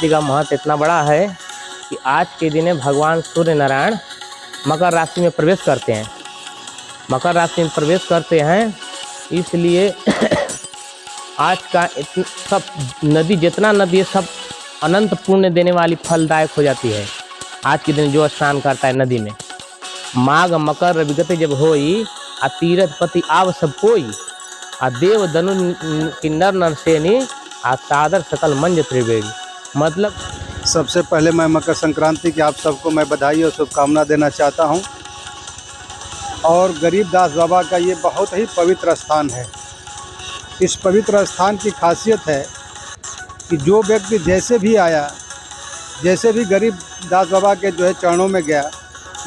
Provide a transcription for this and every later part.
संक्रांति का महत्व इतना बड़ा है कि आज के दिन भगवान सूर्य नारायण मकर राशि में प्रवेश करते हैं। मकर राशि में प्रवेश करते हैं इसलिए आज का सब नदी, जितना नदी है सब अनंत पुण्य देने वाली फलदायक हो जाती है। आज के दिन जो स्नान करता है नदी में, माघ मकर विगत जब होई आ तीरथ पति आव सब कोई आ देव दनु किन्नर नरसेनी आ सादर सकल मंज त्रिवेणी। मतलब सबसे पहले मैं मकर संक्रांति की आप सबको मैं बधाई और शुभकामना देना चाहता हूं। और गरीबदास बाबा का ये बहुत ही पवित्र स्थान है। इस पवित्र स्थान की खासियत है कि जो व्यक्ति जैसे भी आया, जैसे भी गरीबदास बाबा के जो है चरणों में गया,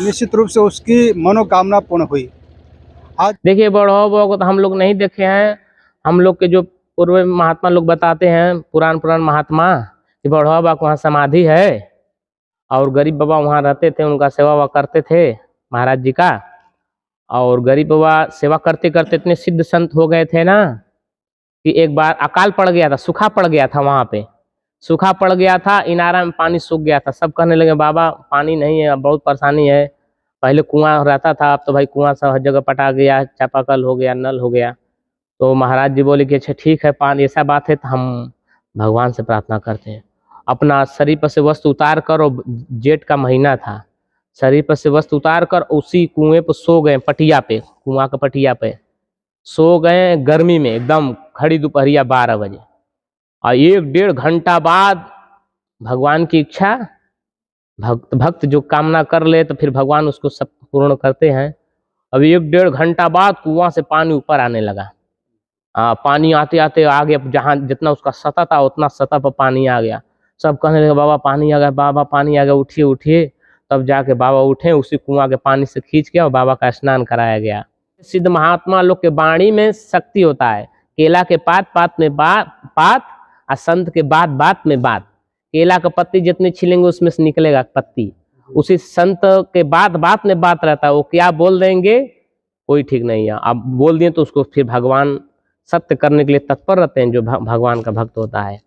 निश्चित रूप से उसकी मनोकामना पूर्ण हुई। आज देखिए, बड़ो को तो हम लोग नहीं देखे हैं। हम लोग के जो पूर्व महात्मा लोग बताते हैं, पुरान महात्मा, कि बड़ो बाबा को वहाँ समाधि है और गरीब बाबा वहाँ रहते थे, उनका सेवा वा करते थे महाराज जी का। और गरीब बाबा सेवा करते करते इतने सिद्ध संत हो गए थे ना कि एक बार अकाल पड़ गया था, सूखा पड़ गया था, वहाँ पे सूखा पड़ गया था, इनारा में पानी सूख गया था। सब कहने लगे बाबा पानी नहीं है, अब बहुत परेशानी है। पहले कुआं रहता था, अब तो भाई कुआं सब हर जगह पटा गया, चापाकल हो गया, नल हो गया। तो महाराज जी बोले कि अच्छा ठीक है, पानी ऐसा बात है तो हम भगवान से प्रार्थना करते हैं। अपना शरीर पर से वस्त्र उतार कर, और जेठ का महीना था, शरीर पर से वस्त्र उतार कर उसी कुएं पर सो गए, पटिया पे, कुआं का पटिया पे सो गए गर्मी में, एकदम खड़ी दोपहरिया 12 बजे। और 1-1.5 घंटा बाद भगवान की इच्छा, भक्त जो कामना कर ले तो फिर भगवान उसको सब पूर्ण करते हैं। अभी 1-1.5 घंटा बाद कुआं से पानी ऊपर आने लगा। पानी आते आते आ गया, जहाँ जितना उसका सतह था उतना सतह पर पानी आ गया। सब कहने लगे बाबा पानी आ गया, बाबा पानी आ गया, उठिए उठिए। तब जाके बाबा उठे, उसी कुआं के पानी से खींच के और बाबा का स्नान कराया गया। सिद्ध महात्मा लोग के वाणी में शक्ति होता है। केला के पात पात में पात, और संत के बात बात में बात। केला का पत्ती जितने छिलेंगे उसमें से निकलेगा पत्ती। उसी संत के बात बात में बात रहता है। वो क्या बोल देंगे कोई ठीक नहीं है। आप बोल दिए तो उसको फिर भगवान सत्य करने के लिए तत्पर रहते हैं, जो भगवान का भक्त होता है।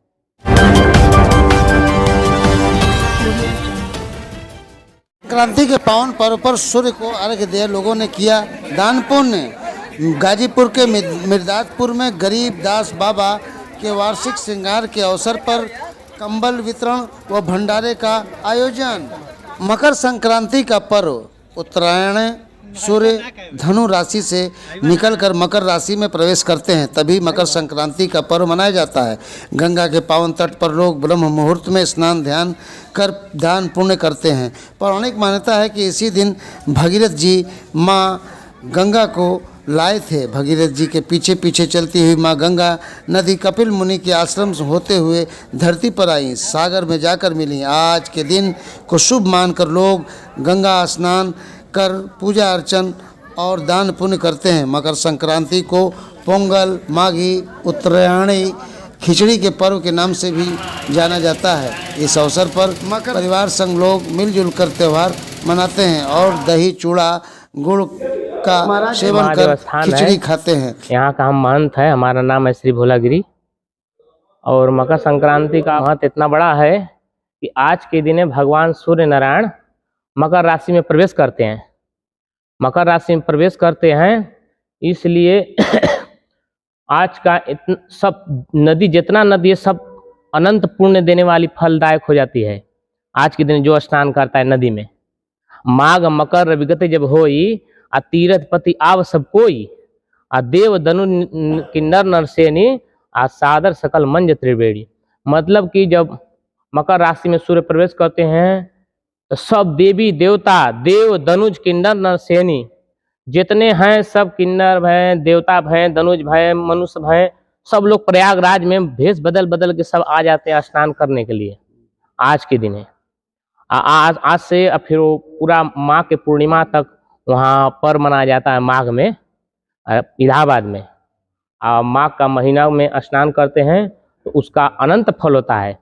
क्रांति के पावन पर्व पर सूर्य को अर्घ्य दिया लोगों ने किया दान पुण्य। गाजीपुर के मिर्दातपुर में गरीबदास बाबा के वार्षिक श्रृंगार के अवसर पर कंबल वितरण व भंडारे का आयोजन। मकर संक्रांति का पर्व उत्तरायण, सूर्य धनु राशि से निकलकर मकर राशि में प्रवेश करते हैं, तभी मकर संक्रांति का पर्व मनाया जाता है। गंगा के पावन तट पर लोग ब्रह्म मुहूर्त में स्नान ध्यान कर दान पुण्य करते हैं। पौराणिक मान्यता है कि इसी दिन भगीरथ जी माँ गंगा को लाए थे। भगीरथ जी के पीछे पीछे चलती हुई माँ गंगा नदी कपिल मुनि के आश्रम से होते हुए धरती पर आई, सागर में जाकर मिली। आज के दिन को शुभ मानकर लोग गंगा स्नान कर पूजा अर्चन और दान पुण्य करते हैं। मकर संक्रांति को पोंगल, माघी, उत्तरायणी, खिचड़ी के पर्व के नाम से भी जाना जाता है। इस अवसर पर मकर परिवार संग लोग मिलजुल कर त्यौहार मनाते हैं और दही चूड़ा गुड़ का सेवन कर खिचड़ी खाते हैं। यहाँ का हम महंत है, हमारा नाम है श्री भोलागिरी। और मकर संक्रांति का महत्व इतना बड़ा है कि आज के दिन भगवान सूर्य नारायण मकर राशि में प्रवेश करते हैं। मकर राशि में प्रवेश करते हैं इसलिए आज का सब नदी, जितना नदी है सब अनंत पुण्य देने वाली फलदायक हो जाती है। आज के दिन जो स्नान करता है नदी में, माघ मकर विगत जब होई आ तीरथ पति आव सब कोई आ देव दनु किन्नर नरसेनी आ सादर सकल मंज त्रिवेणी। मतलब कि जब मकर राशि में सूर्य प्रवेश करते हैं तो सब देवी देवता, देव दनुज किन्नर नरसेनी जितने हैं, सब किन्नर हैं, देवता हैं, दनुज हैं, मनुष्य हैं, सब लोग प्रयागराज में भेष बदल बदल के सब आ जाते हैं स्नान करने के लिए। आज के दिन है, आज से फिर वो पूरा माघ के पूर्णिमा तक वहाँ पर मनाया जाता है। माघ में इलाहाबाद में माघ का महीना में स्नान करते हैं तो उसका अनंत फल होता है।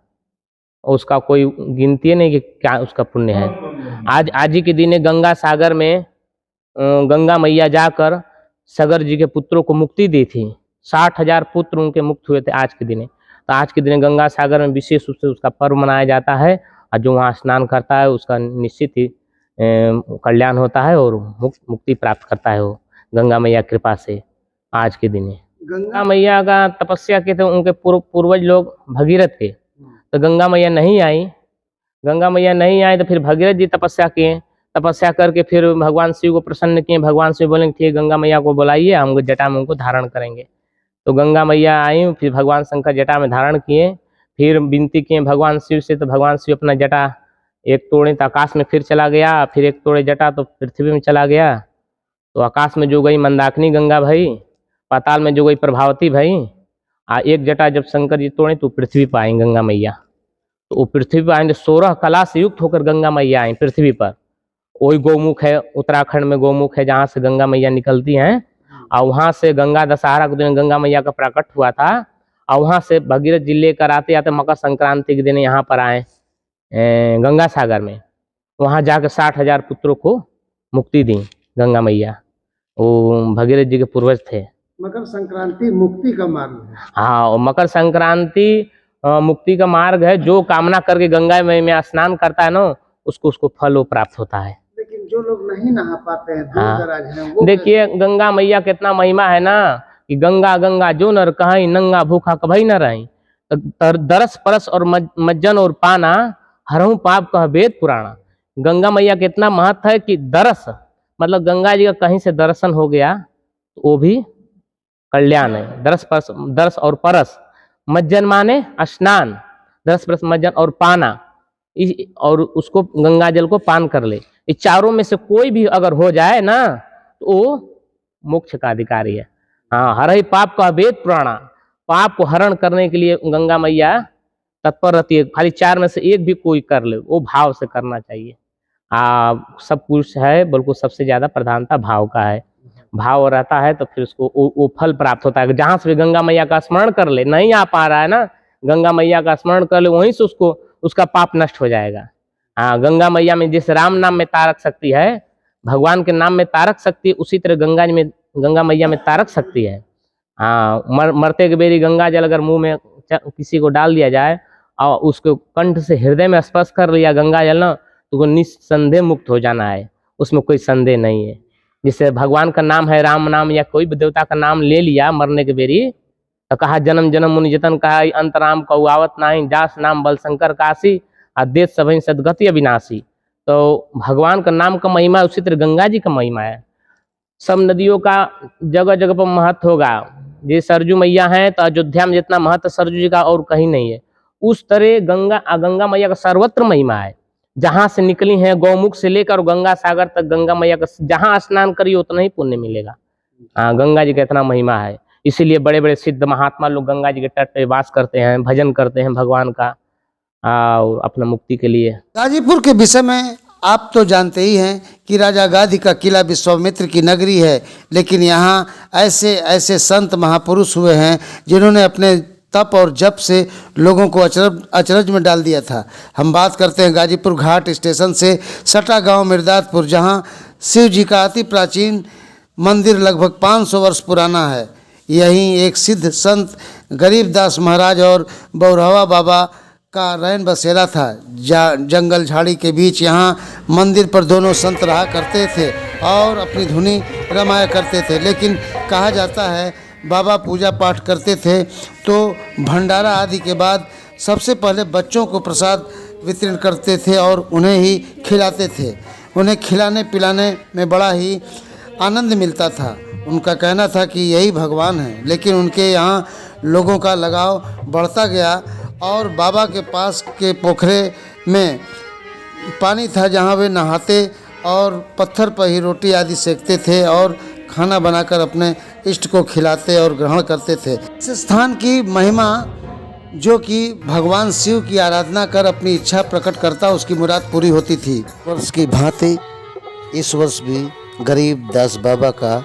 उसका कोई गिनती नहीं कि क्या उसका पुण्य है। आज ही के दिन गंगा सागर में गंगा मैया जाकर सगर जी के पुत्रों को मुक्ति दी थी। 60,000 पुत्र उनके मुक्त हुए थे आज के दिन। तो आज के दिन गंगा सागर में विशेष रूप से उसका पर्व मनाया जाता है, और जो वहाँ स्नान करता है उसका निश्चित ही कल्याण होता है और मुक्ति प्राप्त करता है वो गंगा मैया कृपा से। आज के दिन गंगा मैया का तपस्या के थे उनके पूर्वज लोग भगीरथ के, तो गंगा मैया नहीं आई। गंगा मैया नहीं आई तो फिर भगीरथ जी तपस्या किए, तपस्या करके फिर भगवान शिव को प्रसन्न किए। भगवान शिव बोले ठीक है गंगा मैया को बुलाइए, हम जटा में उनको धारण करेंगे। तो गंगा मैया आई, फिर भगवान शंकर जटा में धारण किए, फिर विनती किए भगवान शिव से, तो भगवान शिव अपना जटा एक तोड़े तो आकाश में फिर चला गया, फिर एक तोड़े जटा तो पृथ्वी में चला गया। तो आकाश में जो गई मंदाकिनी गंगा भाई, पाताल में जो गई प्रभावती भाई, एक जटा जब शंकर जी तोड़े तो पृथ्वी पर आई गंगा मैया। तो वो पृथ्वी पर आए 16 कला से युक्त होकर गंगा मैया आई पृथ्वी पर। वही गौमुख है, उत्तराखंड में गौमुख है जहाँ से गंगा मैया निकलती हैं, और वहाँ से गंगा दशहरा के दिन गंगा मैया का प्रकट हुआ था, और वहाँ से भगीरथ जी लेकर आते आते मकर संक्रांति के दिन यहाँ पर आए गंगा सागर में। वहाँ जाकर 60,000 पुत्रों को मुक्ति दी गंगा मैया, वो भगीरथ जी के पूर्वज थे। मकर संक्रांति मुक्ति का मार्ग है। हाँ, और मकर संक्रांति मुक्ति का मार्ग है। जो कामना करके गंगा में स्नान करता है ना, उसको फल वो प्राप्त होता है। लेकिन जो लोग नहीं नहा पाते हैं, हाँ। दूर दराज हैं, वो देखिए गंगा मैया कितना महिमा है ना, कि गंगा गंगा जो नर कहीं नंगा भूखा कभी न रही, दरस परस और मज्जन और पाना हरहु पाप कह वेद पुराना। गंगा मैया के इतना महत्व है कि दरस मतलब गंगा जी का कहीं से दर्शन हो गया तो वो भी कल्याण है। दरस और परस, मज्जन माने स्नान, दरस परस मज्जन और पाना, और उसको गंगा जल को पान कर ले। इस चारों में से कोई भी अगर हो जाए ना तो वो मोक्ष का अधिकारी है। हाँ, हर ही पाप का वेद पुराना, पाप को हरण करने के लिए गंगा मैया तत्पर रहती है। खाली 4 में से एक भी कोई कर ले, वो भाव से करना चाहिए। सब कुछ है बल्कि सबसे ज्यादा प्रधानता भाव का है। भाव रहता है तो फिर उसको वो फल प्राप्त होता है। जहां से भी गंगा मैया का स्मरण कर ले, नहीं आ पा रहा है ना, गंगा मैया का स्मरण कर ले, वहीं से उसका पाप नष्ट हो जाएगा। हाँ, गंगा मैया में जैसे राम नाम में तारक शक्ति है, भगवान के नाम में तारक शक्ति, उसी तरह गंगा मैया में तारक शक्ति है। हाँ, मरते के बेरी गंगा जल अगर मुंह में किसी को डाल दिया जाए और उसको कंठ से हृदय में स्पर्श कर लिया गंगा जल ना, तो वो निस्संदेह मुक्त हो जाना है, उसमें कोई संदेह नहीं है। जिससे भगवान का नाम है राम नाम, या कोई भी देवता का नाम ले लिया मरने के बेरी, तो कहा जन्म जन्म मुनि जतन कहा अंतराम कौआवत नाही, जास नाम बल शंकर काशी, आदेश सभई सदगति अविनाशी। तो भगवान का नाम का महिमा उसी तरह गंगा जी का महिमा है। सब नदियों का जगह जगह पर महत्व होगा। ये सरजू मैया है तो अयोध्या में जितना महत्व सरजू जी का और कहीं नहीं है, उस तरह गंगा मैया का सर्वत्र महिमा है। जहाँ से निकली है गौमुख से लेकर गंगा सागर तक, गंगा मैया का जहाँ स्नान करिए उतना ही पुण्य मिलेगा। गंगा जी का इतना महिमा है, इसीलिए बड़े बड़े सिद्ध महात्मा लोग गंगा जी के तट पे वास करते हैं, भजन करते हैं भगवान का और अपना मुक्ति के लिए। गाजीपुर के विषय में आप तो जानते ही हैं कि राजा गाधी का किला विश्वामित्र की नगरी है, लेकिन यहाँ ऐसे ऐसे संत महापुरुष हुए हैं जिन्होंने अपने तप और जप से लोगों को अचरज में डाल दिया था। हम बात करते हैं गाजीपुर घाट स्टेशन से सटा गांव मिर्दातपुर, जहां शिव जी का अति प्राचीन मंदिर लगभग 500 वर्ष पुराना है। यहीं एक सिद्ध संत गरीबदास महाराज और बौरहवा बाबा का रैन बसेरा था। जंगल झाड़ी के बीच यहाँ मंदिर पर दोनों संत रहा करते थे और अपनी धुनी रमाया करते थे। लेकिन कहा जाता है बाबा पूजा पाठ करते थे तो भंडारा आदि के बाद सबसे पहले बच्चों को प्रसाद वितरण करते थे और उन्हें ही खिलाते थे। उन्हें खिलाने पिलाने में बड़ा ही आनंद मिलता था। उनका कहना था कि यही भगवान है। लेकिन उनके यहाँ लोगों का लगाव बढ़ता गया और बाबा के पास के पोखरे में पानी था जहाँ वे नहाते और पत्थर पर ही रोटी आदि सेकते थे और खाना बनाकर अपने इष्ट को खिलाते और ग्रहण करते थे। इस स्थान की महिमा जो कि भगवान शिव की आराधना कर अपनी इच्छा प्रकट करता, उसकी मुराद पूरी होती थी। वर्ष की भांति इस वर्ष भी गरीबदास बाबा का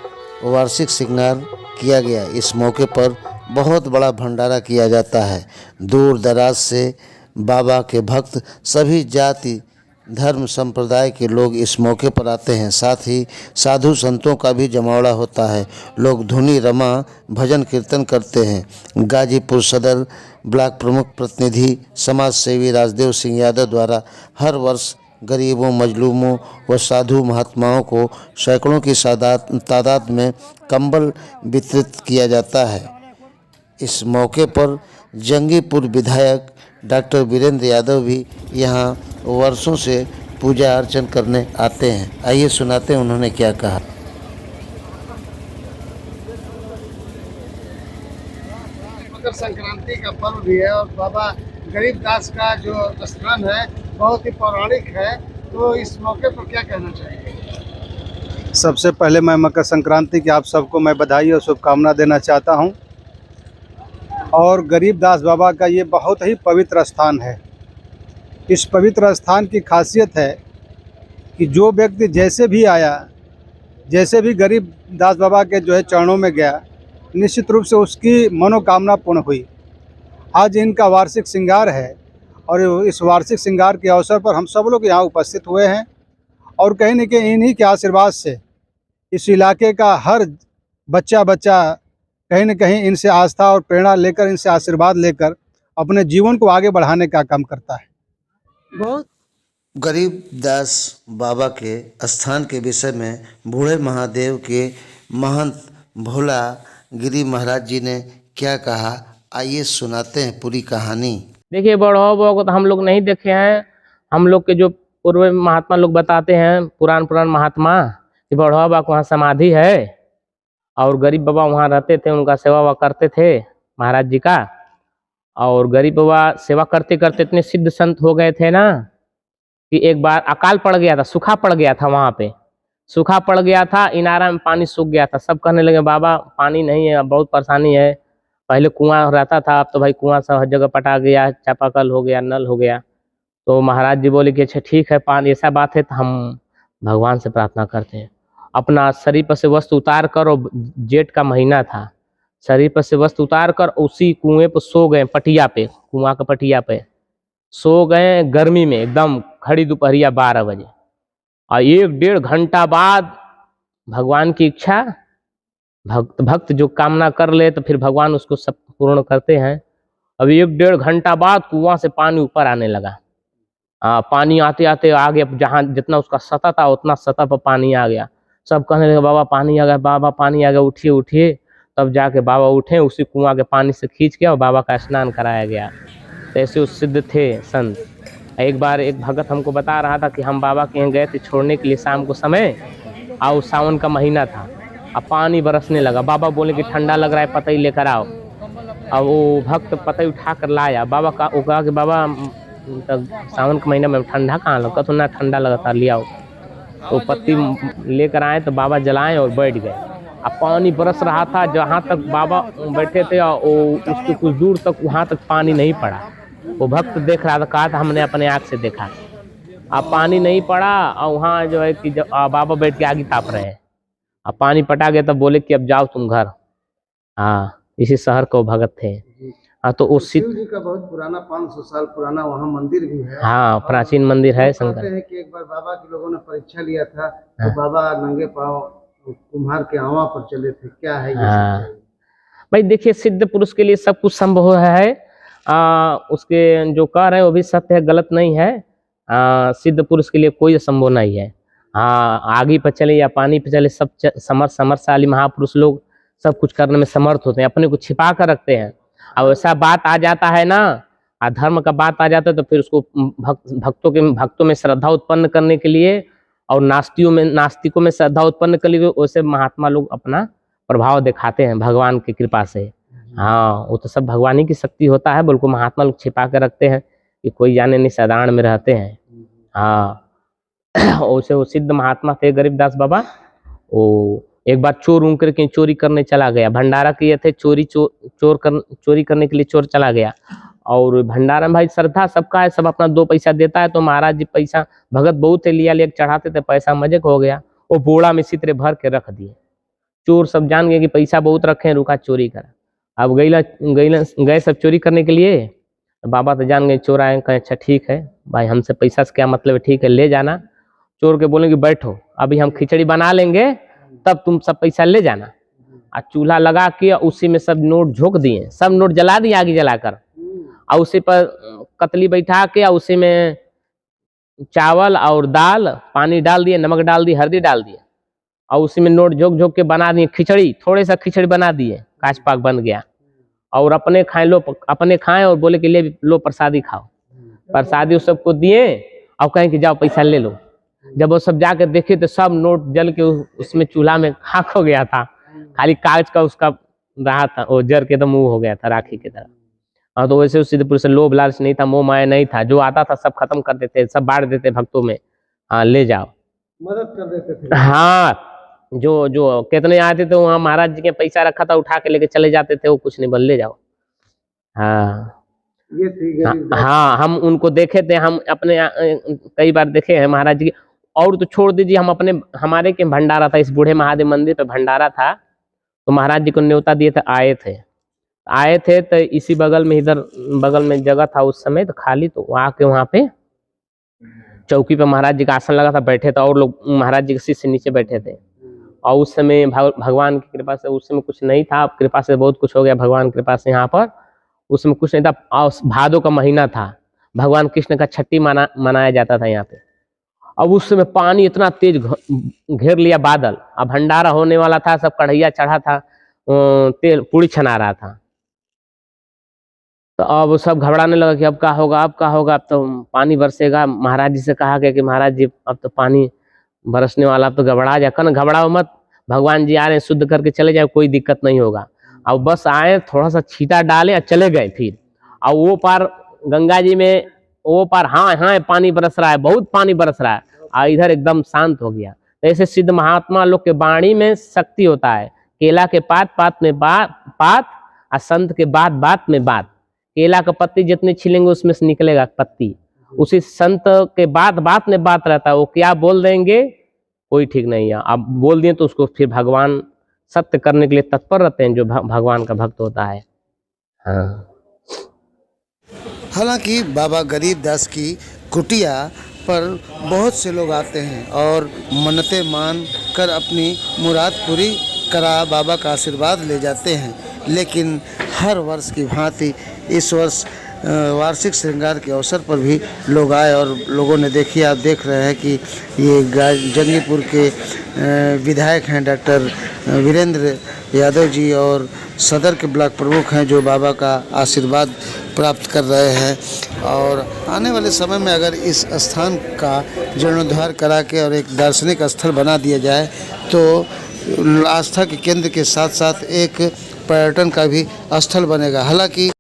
वार्षिक श्रृंगार किया गया। इस मौके पर बहुत बड़ा भंडारा किया जाता है। दूर दराज से बाबा के भक्त सभी जाति धर्म संप्रदाय के लोग इस मौके पर आते हैं। साथ ही साधु संतों का भी जमावड़ा होता है। लोग धुनी रमा भजन कीर्तन करते हैं। गाजीपुर सदर ब्लॉक प्रमुख प्रतिनिधि समाज सेवी राजदेव सिंह यादव द्वारा हर वर्ष गरीबों, मजलूमों व साधु महात्माओं को सैकड़ों की तादाद में कंबल वितरित किया जाता है। इस मौके पर जंगीपुर विधायक डॉक्टर वीरेंद्र यादव भी यहाँ वर्षों से पूजा अर्चन करने आते हैं। आइए सुनाते हैं उन्होंने क्या कहा। मकर संक्रांति का पर्व भी है और बाबा गरीबदास का जो स्थान है बहुत ही पौराणिक है, तो इस मौके पर क्या कहना चाहिए? सबसे पहले मैं मकर संक्रांति की आप सबको मैं बधाई और शुभकामना देना चाहता हूं। और गरीबदास बाबा का ये बहुत ही पवित्र स्थान है। इस पवित्र स्थान की खासियत है कि जो व्यक्ति जैसे भी आया, जैसे भी गरीबदास बाबा के जो है चरणों में गया, निश्चित रूप से उसकी मनोकामना पूर्ण हुई। आज इनका वार्षिक श्रृंगार है और इस वार्षिक श्रृंगार के अवसर पर हम सब लोग यहाँ उपस्थित हुए हैं और कहीं न कहीं इन्हीं के आशीर्वाद से इस इलाके का हर बच्चा कहीं न कहीं इनसे आस्था और प्रेरणा लेकर, इनसे आशीर्वाद लेकर अपने जीवन को आगे बढ़ाने का काम करता है। बहुत गरीबदास बाबा के स्थान के विषय में बूढ़े महादेव के महंत भोला गिरी महाराज जी ने क्या कहा, आइए सुनाते हैं पूरी कहानी। देखिए, बड़वा बाबा को तो हम लोग नहीं देखे हैं। हम लोग के जो पूर्व महात्मा लोग बताते हैं, पुरान महात्मा, कि बड़वा बाबा को वहाँ समाधि है और गरीब बाबा वहाँ रहते थे, उनका सेवा वा करते थे महाराज जी का। और गरीब बाबा सेवा करते करते इतने सिद्ध संत हो गए थे ना कि एक बार अकाल पड़ गया था, सूखा पड़ गया था, वहाँ पे सूखा पड़ गया था, इनारा में पानी सूख गया था। सब कहने लगे बाबा पानी नहीं है, अब बहुत परेशानी है। पहले कुआं रहता था, अब तो भाई कुआं सब हर जगह पटा गया, चापाकल हो गया, नल हो गया। तो महाराज जी बोले कि अच्छा ठीक है, पानी ऐसा बात है तो हम भगवान से प्रार्थना करते हैं। अपना शरीर पर से वस्त्र उतार कर, और जेठ का महीना था, शरीर पर से वस्त्र उतार कर उसी कुएं पर सो गए, पटिया पे, कुआं का पटिया पे सो गए गर्मी में, एकदम खड़ी दोपहरिया 12 बजे। और 1-1.5 घंटा बाद भगवान की इच्छा, भक्त जो कामना कर ले तो फिर भगवान उसको सब पूर्ण करते हैं। अब 1-1.5 घंटा बाद कुआं से पानी ऊपर आने लगा। पानी आते आते आ गया, जहाँ जितना उसका सतह था उतना सतह पर पानी आ गया। सब कहने लगे बाबा पानी आ गया, बाबा पानी आ गया, उठिए उठिए। तब जाके बाबा उठे, उसी कुआं के पानी से खींच के और बाबा का स्नान कराया गया। तो ऐसे उस सिद्ध थे संत। एक बार एक भगत हमको बता रहा था कि हम बाबा के यहाँ गए थे छोड़ने के लिए शाम को समय, और सावन का महीना था, अब पानी बरसने लगा। बाबा बोले कि ठंडा लग रहा है, पतई लेकर आओ। अब वो भक्त पतई उठा कर लाया। बाबा का वो कहा कि बाबा तब सावन के महीना में ठंडा कहाँ लगा, तो ना ठंडा लगा था, ले आओ। तो पत्ती लेकर आए तो बाबा जलाएं और बैठ गए। अब पानी बरस रहा था, जहाँ तक बाबा बैठे थे और उसके कुछ दूर तक वहाँ तक पानी नहीं पड़ा। वो भक्त देख रहा था, कहा था हमने अपने आँख से देखा। अब पानी नहीं पड़ा और वहाँ जो है कि बाबा बैठ के आगे ताप रहे हैं। अब पानी पटा गया, तब बोले कि अब जाओ तुम घर। हाँ, इसी शहर को भगत थे। हाँ, तो उस शिव जी का बहुत पुराना 500 साल पुराना वहाँ मंदिर भी है। हाँ, प्राचीन मंदिर है शंकर। कहते हैं कि एक बार बाबा के लोगों ने परीक्षा लिया था, तो बाबा नंगे पांव कुम्हार के आवा पर चले थे। क्या है ये? हाँ भाई, देखिए सिद्ध पुरुष के लिए सब कुछ संभव है। उसके जो कह रहे हैं वो भी सत्य है, गलत नहीं है। सिद्ध पुरुष के लिए कोई असंभव नहीं है। हाँ, आगे पर चले या पानी पर चले, सब समर्थशाली महापुरुष लोग सब कुछ करने में समर्थ होते हैं, अपने को छिपा कर रखते हैं। अब ऐसा बात आ जाता है ना, धर्म का बात आ जाता है, तो फिर उसको भक्तों में श्रद्धा उत्पन्न करने के लिए और नास्तिकों में श्रद्धा उत्पन्न करने के लिए वैसे महात्मा लोग अपना प्रभाव दिखाते हैं भगवान की कृपा से। हाँ, वो तो सब भगवान ही की शक्ति होता है, बल्कि महात्मा लोग छिपा कर रखते हैं कि कोई जाने नहीं, साधारण में रहते हैं। हाँ, वैसे वो सिद्ध महात्मा थे गरीबदास बाबा। वो एक बार चोर उन करके चोरी करने चला गया, भंडारा किए थे, चोरी करने के लिए चोर चला गया। और भंडारा में भाई श्रद्धा सबका है, सब अपना 2 पैसा देता है। तो महाराज जी पैसा, भगत बहुत थे, लिया लेकर चढ़ाते थे, पैसा मजे हो गया। वो बोड़ा में सितरे भर के रख दिए। चोर सब जान गए कि पैसा बहुत रखे हैं, रुका चोरी करा। अब गए सब चोरी करने के लिए, तो बाबा तो जान गए चोर आए, कहे अच्छा ठीक है भाई, हमसे पैसा से क्या मतलब है, ठीक है ले जाना। चोर के बोलेंगे बैठो अभी हम खिचड़ी बना लेंगे, तब तुम सब पैसा ले जाना। और चूल्हा लगा के उसी में सब नोट झोंक दिए, सब नोट जला दिए आगे जलाकर, और उसी पर कतली बैठा के उसी में चावल और दाल पानी डाल दिए, नमक डाल दिए, हल्दी डाल दिए, और उसी में नोट झोंक झोंक के बना दिए खिचड़ी। थोड़े सा खिचड़ी बना दिए, काच पाक बन गया। और अपने खाए, लो अपने खाएं और बोले कि ले लो प्रसादी खाओ। प्रसादी उस सबको दिए और कहें कि जाओ पैसा ले लो। जब वो सब जाकर देखे तो सब नोट जल के उसमें चूल्हा में खाक हो गया था, खाली कागज का उसका रहा था, वो जर के तो मुंह हो गया था राखी की तरह। और तो वैसे सिद्धपुर से लोभ लालच नहीं था, मोह माया नहीं था, जो आता था सब खत्म कर देते, सब बांट देते भक्तों में। हाँ ले जाओ, मदद कर देते थे। हाँ जो जो कितने आते थे वहाँ महाराज जी के पैसा रखा था उठा के लेके चले जाते थे, वो कुछ नहीं बोल ले जाओ। हाँ ये थी गरीब। हाँ हम उनको देखे थे, हम अपने कई बार देखे हैं महाराज जी के। और तो छोड़ दीजिए, हम अपने हमारे के भंडारा था, इस बूढ़े महादेव मंदिर पे भंडारा था, तो महाराज जी को न्योता दिए थे, आए थे तो इसी बगल में, इधर बगल में जगह था उस समय तो खाली, तो आके वहाँ पे चौकी पे महाराज जी का आसन लगा था, बैठे थे, और लोग महाराज जी के शीश से नीचे बैठे थे। और उस समय भगवान की कृपा से उस समय कुछ नहीं था, अब कृपा से बहुत कुछ हो गया भगवान की कृपा से यहाँ पर। उस समय कुछ नहीं था, और भादों का महीना था, भगवान कृष्ण का छठी मनाया जाता था यहाँ पे। अब उस समय पानी इतना तेज घेर लिया बादल, अब भंडारा होने वाला था, सब कढ़ैया चढ़ा था, तेल पूड़ी छना रहा था। तो अब सब घबराने लगा कि अब क्या होगा, अब क्या होगा, अब तो पानी बरसेगा। महाराज जी से कहा गया कि महाराज जी अब तो पानी बरसने वाला, अब तो घबरा जा, कन घबराओ मत, भगवान जी आ रहे हैं, शुद्ध करके चले जाए, कोई दिक्कत नहीं होगा। अब बस आए, थोड़ा सा छींटा डाले और चले गए फिर। और वो पार गंगा जी में, वो पार हाँ हाँ पानी बरस रहा है, बहुत पानी बरस रहा है, और इधर एकदम शांत हो गया। तो ऐसे सिद्ध महात्मा लोग के वाणी में शक्ति होता है। केला के पात पात में पात, और संत के बात बात में बात। केला का पत्ती जितने छिलेंगे उसमें से निकलेगा पत्ती, उसी संत के बात बात में बात रहता है। वो क्या बोल देंगे कोई ठीक नहीं है, आप बोल दिए तो उसको फिर भगवान सत्य करने के लिए तत्पर रहते हैं, जो भगवान का भक्त होता है। हाँ हालांकि बाबा गरीबदास की कुटिया पर बहुत से लोग आते हैं और मन्नतें मान कर अपनी मुराद पूरी करा बाबा का आशीर्वाद ले जाते हैं। लेकिन हर वर्ष की भांति इस वर्ष वार्षिक श्रृंगार के अवसर पर भी लोग आए, और लोगों ने देखी, आप देख रहे हैं कि ये जंगीपुर के विधायक हैं डॉक्टर वीरेंद्र यादव जी, और सदर के ब्लॉक प्रमुख हैं जो बाबा का आशीर्वाद प्राप्त कर रहे हैं। और आने वाले समय में अगर इस स्थान का जीर्णोद्धार करा के और एक दार्शनिक स्थल बना दिया जाए तो आस्था के केंद्र के साथ साथ एक पर्यटन का भी स्थल बनेगा। हालांकि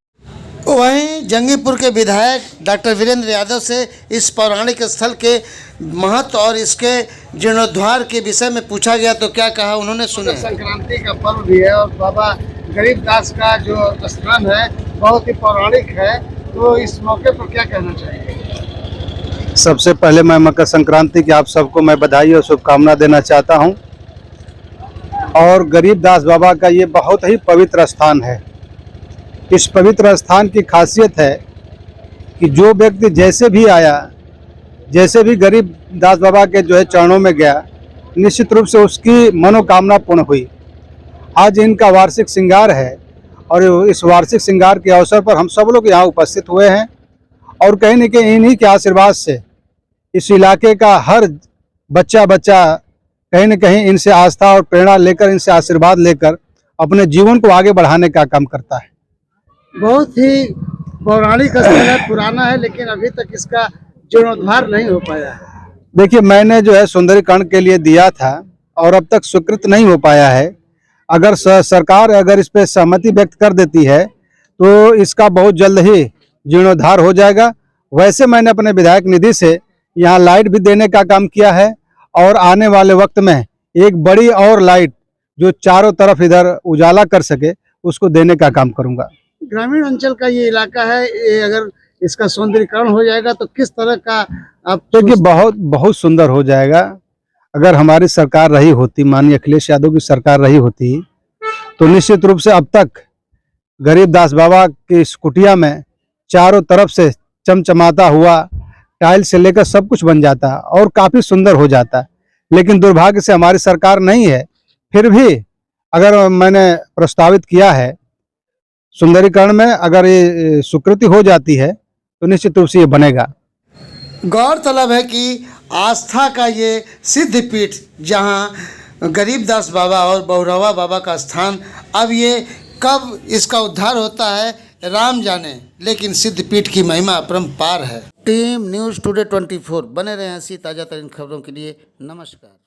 वहीं जंगीपुर के विधायक डॉक्टर वीरेंद्र यादव से इस पौराणिक स्थल के महत्व और इसके जीर्णोद्धार के विषय में पूछा गया तो क्या कहा उन्होंने, सुने। संक्रांति का पर्व भी है और बाबा गरीबदास का जो स्थान है बहुत ही पौराणिक है, तो इस मौके पर क्या कहना चाहिए? सबसे पहले मैं मकर संक्रांति की आप सबको मैं बधाई और शुभकामना देना चाहता हूं। और गरीबदास बाबा का ये बहुत ही पवित्र स्थान है। इस पवित्र स्थान की खासियत है कि जो व्यक्ति जैसे भी आया, जैसे भी गरीबदास बाबा के जो है चरणों में गया, निश्चित रूप से उसकी मनोकामना पूर्ण हुई। आज इनका वार्षिक श्रृंगार है और इस वार्षिक श्रृंगार के अवसर पर हम सब लोग यहाँ उपस्थित हुए हैं, और कहीं न कहीं इन्हीं के आशीर्वाद से इस इलाके का हर बच्चा कहीं न कहीं इनसे आस्था और प्रेरणा लेकर, इनसे आशीर्वाद लेकर अपने जीवन को आगे बढ़ाने का काम करता है। बहुत ही पौराणिक स्थल है, पुराना है, लेकिन अभी तक इसका जीर्णोद्धार नहीं हो पाया है। देखिए, मैंने जो है सुंदरीकरण के लिए दिया था और अब तक स्वीकृत नहीं हो पाया है। अगर सरकार अगर इस पे सहमति व्यक्त कर देती है तो इसका बहुत जल्द ही जीर्णोद्धार हो जाएगा। वैसे मैंने अपने विधायक निधि से यहाँ लाइट भी देने का काम किया है, और आने वाले वक्त में एक बड़ी और लाइट जो चारों तरफ इधर उजाला कर सके उसको देने का काम करूंगा। ग्रामीण अंचल का ये इलाका है, ये अगर इसका सौंदर्यीकरण हो जाएगा तो किस तरह का आप? देखिए, बहुत सुंदर हो जाएगा। अगर हमारी सरकार रही होती, माननीय अखिलेश यादव की सरकार रही होती, तो निश्चित रूप से अब तक गरीबदास बाबा की इस कुटिया में चारों तरफ से चमचमाता हुआ, टाइल से लेकर सब कुछ बन जाता है और काफ़ी सुंदर हो जाता है। लेकिन दुर्भाग्य से हमारी सरकार नहीं है। फिर भी अगर मैंने प्रस्तावित किया है सुंदरीकरण में, अगर ये स्वीकृति हो जाती है तो निश्चित रूप से ये बनेगा। गौरतलब है कि आस्था का ये सिद्धपीठ जहाँ गरीबदास बाबा और बहुरवा बाबा का स्थान, अब ये कब इसका उद्धार होता है राम जाने, लेकिन सिद्धपीठ की महिमा अपरंपार है। टीम न्यूज़ टुडे 24 बने रहे ऐसी ताज़ा तरीन खबरों के लिए। नमस्कार।